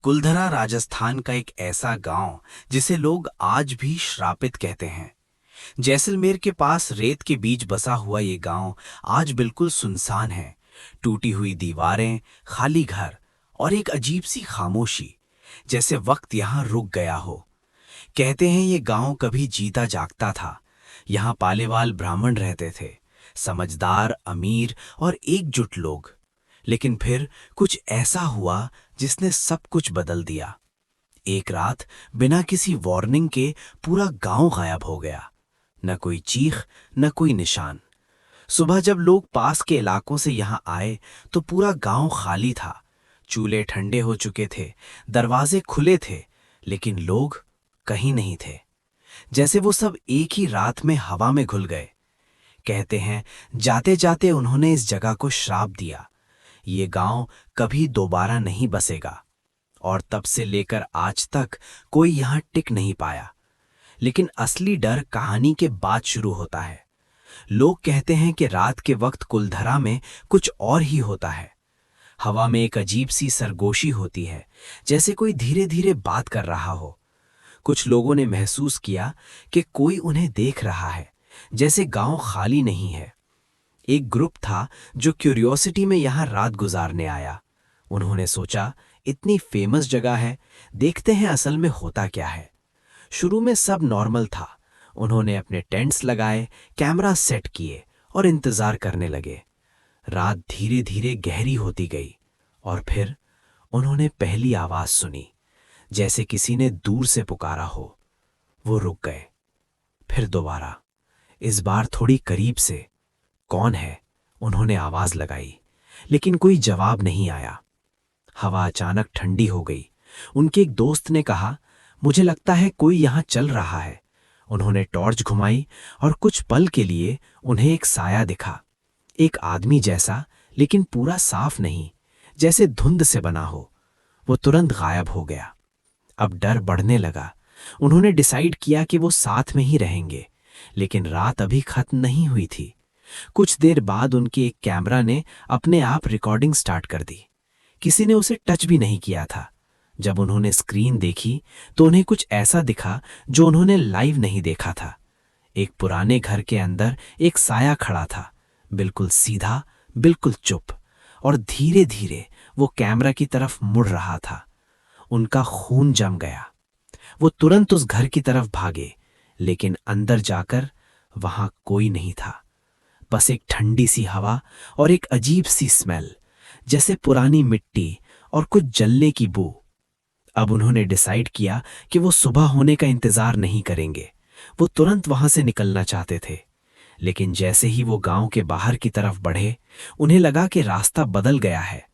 कुलधरा राजस्थान का एक ऐसा गांव जिसे लोग आज भी श्रापित कहते हैं। जैसलमेर के पास रेत के बीच बसा हुआ ये गांव आज बिल्कुल सुनसान है। टूटी हुई दीवारें, खाली घर और एक अजीब सी खामोशी, जैसे वक्त यहाँ रुक गया हो। कहते हैं ये गांव कभी जीता जागता था। यहाँ पालेवाल ब्राह्मण रहते थे, समझदार, अमीर और एकजुट लोग। लेकिन फिर कुछ ऐसा हुआ जिसने सब कुछ बदल दिया। एक रात बिना किसी वार्निंग के पूरा गांव गायब हो गया। न कोई चीख, न कोई निशान। सुबह जब लोग पास के इलाकों से यहां आए तो पूरा गांव खाली था। चूल्हे ठंडे हो चुके थे, दरवाजे खुले थे, लेकिन लोग कहीं नहीं थे। जैसे वो सब एक ही रात में हवा में घुल गए। कहते हैं जाते जाते उन्होंने इस जगह को श्राप दिया, ये गांव कभी दोबारा नहीं बसेगा। और तब से लेकर आज तक कोई यहां टिक नहीं पाया। लेकिन असली डर कहानी के बाद शुरू होता है। लोग कहते हैं कि रात के वक्त कुलधरा में कुछ और ही होता है। हवा में एक अजीब सी सरगोशी होती है, जैसे कोई धीरे धीरे बात कर रहा हो। कुछ लोगों ने महसूस किया कि कोई उन्हें देख रहा है, जैसे गांव खाली नहीं है। एक ग्रुप था जो क्यूरियोसिटी में यहां रात गुजारने आया। उन्होंने सोचा इतनी फेमस जगह है, देखते हैं असल में होता क्या है। शुरू में सब नॉर्मल था। उन्होंने अपने टेंट्स लगाए, कैमरा सेट किए और इंतजार करने लगे। रात धीरे धीरे गहरी होती गई और फिर उन्होंने पहली आवाज सुनी, जैसे किसी ने दूर से पुकारा हो। वो रुक गए। फिर दोबारा, इस बार थोड़ी करीब से। कौन है? उन्होंने आवाज लगाई, लेकिन कोई जवाब नहीं आया। हवा अचानक ठंडी हो गई। उनके एक दोस्त ने कहा, मुझे लगता है कोई यहां चल रहा है। उन्होंने टॉर्च घुमाई और कुछ पल के लिए उन्हें एक साया दिखा। एक आदमी जैसा, लेकिन पूरा साफ नहीं, जैसे धुंध से बना हो। वो तुरंत गायब हो गया। अब डर बढ़ने लगा। उन्होंने डिसाइड किया कि वो साथ में ही रहेंगे, लेकिन रात अभी खत्म नहीं हुई थी। कुछ देर बाद उनके एक कैमरा ने अपने आप रिकॉर्डिंग स्टार्ट कर दी। किसी ने उसे टच भी नहीं किया था। जब उन्होंने स्क्रीन देखी तो उन्हें कुछ ऐसा दिखा जो उन्होंने लाइव नहीं देखा था। एक पुराने घर के अंदर एक साया खड़ा था, बिल्कुल सीधा, बिल्कुल चुप, और धीरे धीरे वो कैमरा की तरफ मुड़ रहा था। उनका खून जम गया। वो तुरंत उस घर की तरफ भागे, लेकिन अंदर जाकर वहां कोई नहीं था। बस एक ठंडी सी हवा और एक अजीब सी स्मेल, जैसे पुरानी मिट्टी और कुछ जलने की बू। अब उन्होंने डिसाइड किया कि वो सुबह होने का इंतजार नहीं करेंगे। वो तुरंत वहां से निकलना चाहते थे। लेकिन जैसे ही वो गांव के बाहर की तरफ बढ़े, उन्हें लगा कि रास्ता बदल गया है।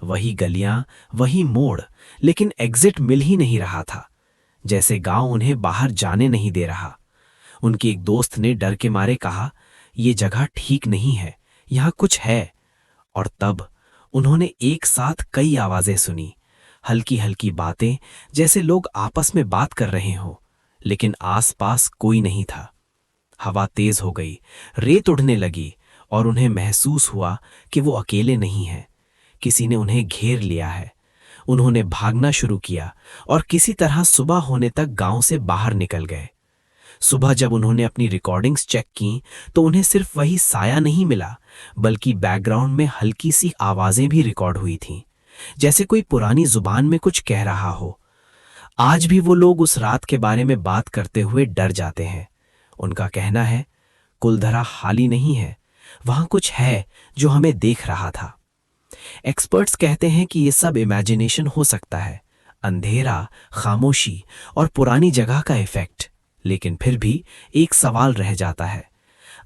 वही गलियां, वही मोड़, लेकिन एग्जिट मिल ही नहीं रहा था। जैसे गांव उन्हें बाहर जाने नहीं दे रहा। उनके एक दोस्त ने डर के मारे कहा, ये जगह ठीक नहीं है, यहां कुछ है। और तब उन्होंने एक साथ कई आवाजें सुनी, हल्की हल्की बातें, जैसे लोग आपस में बात कर रहे हों, लेकिन आसपास कोई नहीं था। हवा तेज हो गई, रेत उड़ने लगी और उन्हें महसूस हुआ कि वो अकेले नहीं हैं। किसी ने उन्हें घेर लिया है। उन्होंने भागना शुरू किया और किसी तरह सुबह होने तक गांव से बाहर निकल गए। सुबह जब उन्होंने अपनी रिकॉर्डिंग्स चेक की तो उन्हें सिर्फ वही साया नहीं मिला, बल्कि बैकग्राउंड में हल्की सी आवाजें भी रिकॉर्ड हुई थीं, जैसे कोई पुरानी जुबान में कुछ कह रहा हो। आज भी वो लोग उस रात के बारे में बात करते हुए डर जाते हैं। उनका कहना है, कुलधरा खाली नहीं है, वहां कुछ है जो हमें देख रहा था। एक्सपर्ट्स कहते हैं कि ये सब इमेजिनेशन हो सकता है, अंधेरा, खामोशी और पुरानी जगह का इफेक्ट। लेकिन फिर भी एक सवाल रह जाता है,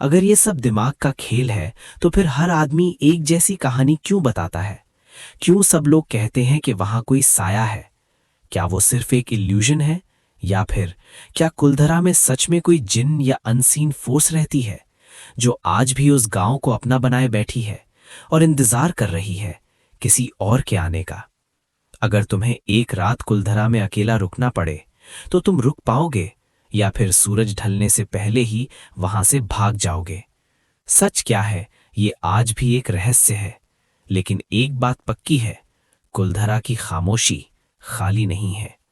अगर ये सब दिमाग का खेल है तो फिर हर आदमी एक जैसी कहानी क्यों बताता है? क्यों सब लोग कहते हैं कि वहां कोई साया है? क्या वो सिर्फ एक इल्यूजन है, या फिर क्या कुलधरा में सच में कोई जिन या अनसीन फोर्स रहती है जो आज भी उस गांव को अपना बनाए बैठी है और इंतजार कर रही है किसी और के आने का? अगर तुम्हें एक रात कुलधरा में अकेला रुकना पड़े तो तुम रुक पाओगे, या फिर सूरज ढलने से पहले ही वहां से भाग जाओगे? सच क्या है, ये आज भी एक रहस्य है। लेकिन एक बात पक्की है, कुलधरा की खामोशी खाली नहीं है।